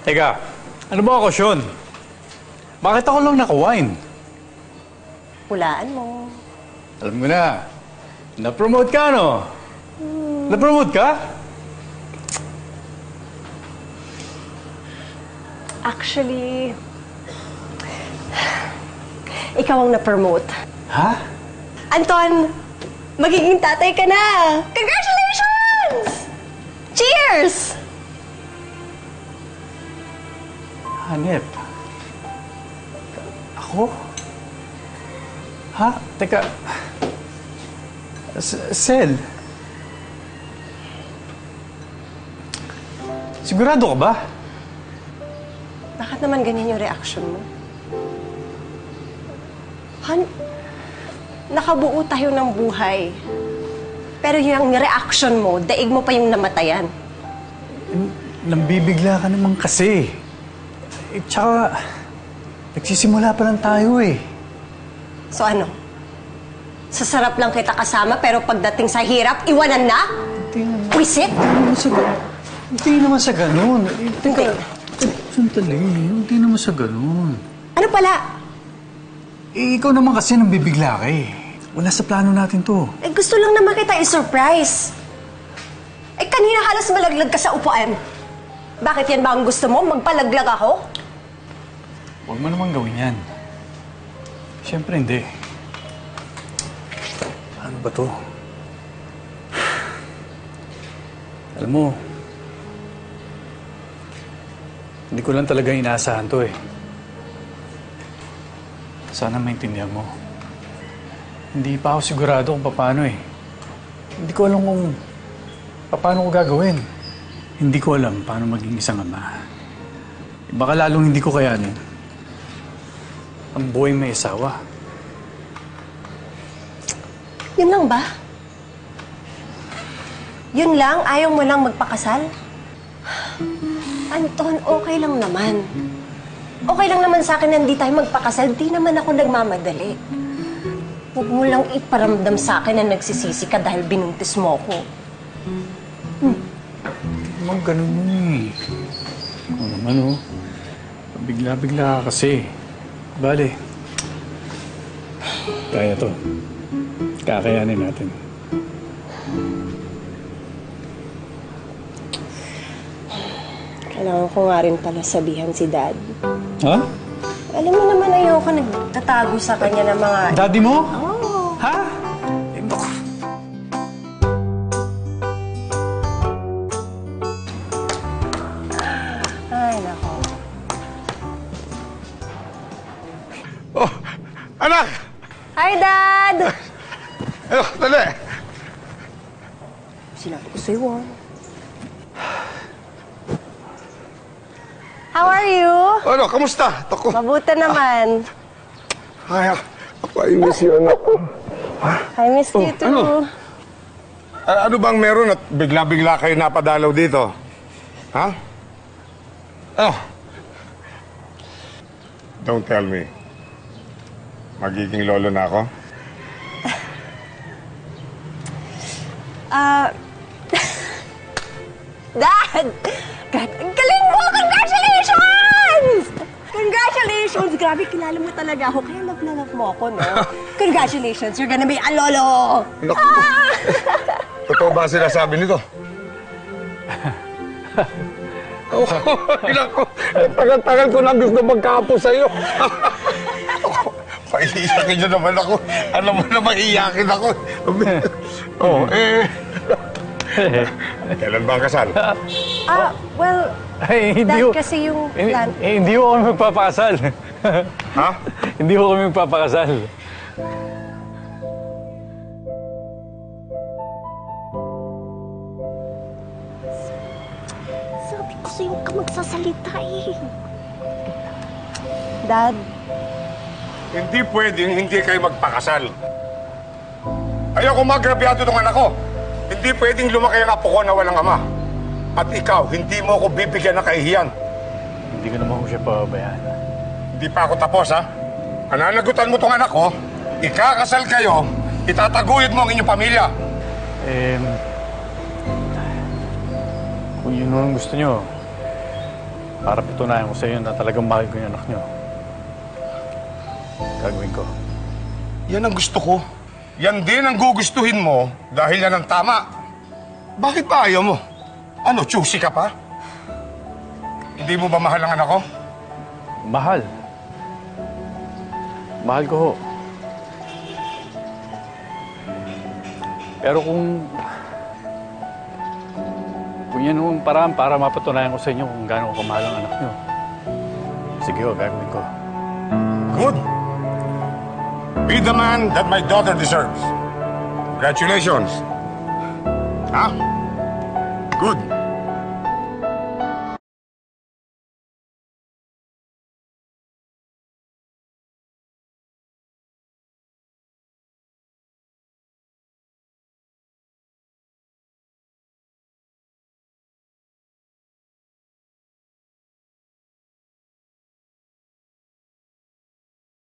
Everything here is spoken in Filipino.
Teka, ano ba okasyon? Bakit ako lang naka-wine? Hulaan mo. Alam mo na, na-promote ka, no? Na-promote ka? Actually, ikaw ang na-promote. Ha? Anton, magiging tatay ka na! Congratulations! Cheers! Hanep. Ako? Ha? Teka. Sel. Sigurado ka ba? Bakit naman ganyan yung reaction mo? Han, nakabuo tayo ng buhay. Pero yung reaction mo, daig mo pa yung namatayan. Nambibigla ka naman kasi. Tsaka, nagsisimula pa lang tayo eh. So ano? Sasarap lang kita kasama pero pagdating sa hirap, iwanan na? Wisit? Hindi naman sa ganun. Hindi. Sandali, hindi naman sa ganun. Ano pala? Ikaw naman kasi nambibigla ka eh. Wala sa plano natin to. Gusto lang naman kita i-surprise. Kanina halos malaglag ka sa upuan. Bakit yan ba ang gusto mo? Magpalaglag ako? Huwag mo naman gawin yan. Siyempre hindi. Ano ba to? Alam mo, hindi ko lang talaga inaasahan to eh. Sana maintindihan mo. Hindi pa ako sigurado kung paano eh. Hindi ko alam kung paano ko gagawin. Hindi ko alam paano maging isang ama. Baka lalong hindi ko kayanin ang buhay may asawa. Yun lang ba? Yun lang? Ayaw mo lang magpakasal? Anton, okay lang naman. Okay lang naman sa akin na hindi tayo magpakasal. Di naman ako nagmamadali. Huwag mo lang iparamdam sa akin na nagsisisi ka dahil binuntis mo ako. Huwag ganun yun eh. Ikaw naman oh. Bigla-bigla ka kasi. Bale. Kaya to. Kakayanin natin. Kailangan ko nga rin pala sabihan si Dad. Ha? Alam mo naman ayoko nagtatago sa kanya ng mga... Daddy mo? Oo. Ha? Eh, naku. Ay, nako. Oh, anak! Hi, Dad! Ano, dali! Sinabi ko sa'yo, ah. How are you? Ano, kamusta? Tako. Mabuti naman. Ay, ako ay miss you, anak. I miss you too. Ano? Ano bang meron at bigla-bigla kayo napadalaw dito? Ha? Ano? Don't tell me. Magiging lolo na ako? Dad! God, ang galing mo! Congratulations! Congratulations! Grabe, kilala mo talaga ako. Kaya love na love mo ako, no? Congratulations! You're gonna be a lolo! Naku. Totoo ba sinasabi nito? Oh, naku. Tagal-tagal ko na gusto magkaapo sa'yo. Paiiyakin niyo naman ako. Alam mo naman, iiyakin ako. Oh, kailan ba ang kasal? Well, Ay, hindi Dad, ko... kasi yung plan... hindi ko kami magpapakasal. Ha? Hindi ko kami magpapakasal. Sabi ko sa'yo, huwag ka magsasalita eh. Dad, Hindi pwedeng hindi kayo magpakasal. Ayoko magrabyado itong anak ko. Hindi pwedeng lumaki ang apo ko na walang ama. At ikaw, hindi mo ako bibigyan ng kahihiyan. Hindi ko naman ko siya pababayaan. Hindi pa ako tapos, ha? Pananagutan mo itong anak ko, ikakasal kayo, itataguyod mo ang inyong pamilya. Kung yun ang gusto nyo, Para patunayan ko sa inyo na talagang mahal ko yung anak nyo. Gagawin ko. Yan ang gusto ko. Yan din ang gugustuhin mo dahil yan ang tama. Bakit ba ayaw mo? Ano, choosy ka pa? Hindi mo ba mahal ang anak ko? Mahal. Mahal ko ho. Pero kung yan ang paraan para mapatunayan ko sa inyo kung gaano ko kamahal ang anak nyo, sige ho, gagawin ko. Good. Be the man that my daughter deserves. Congratulations. Ha? Good.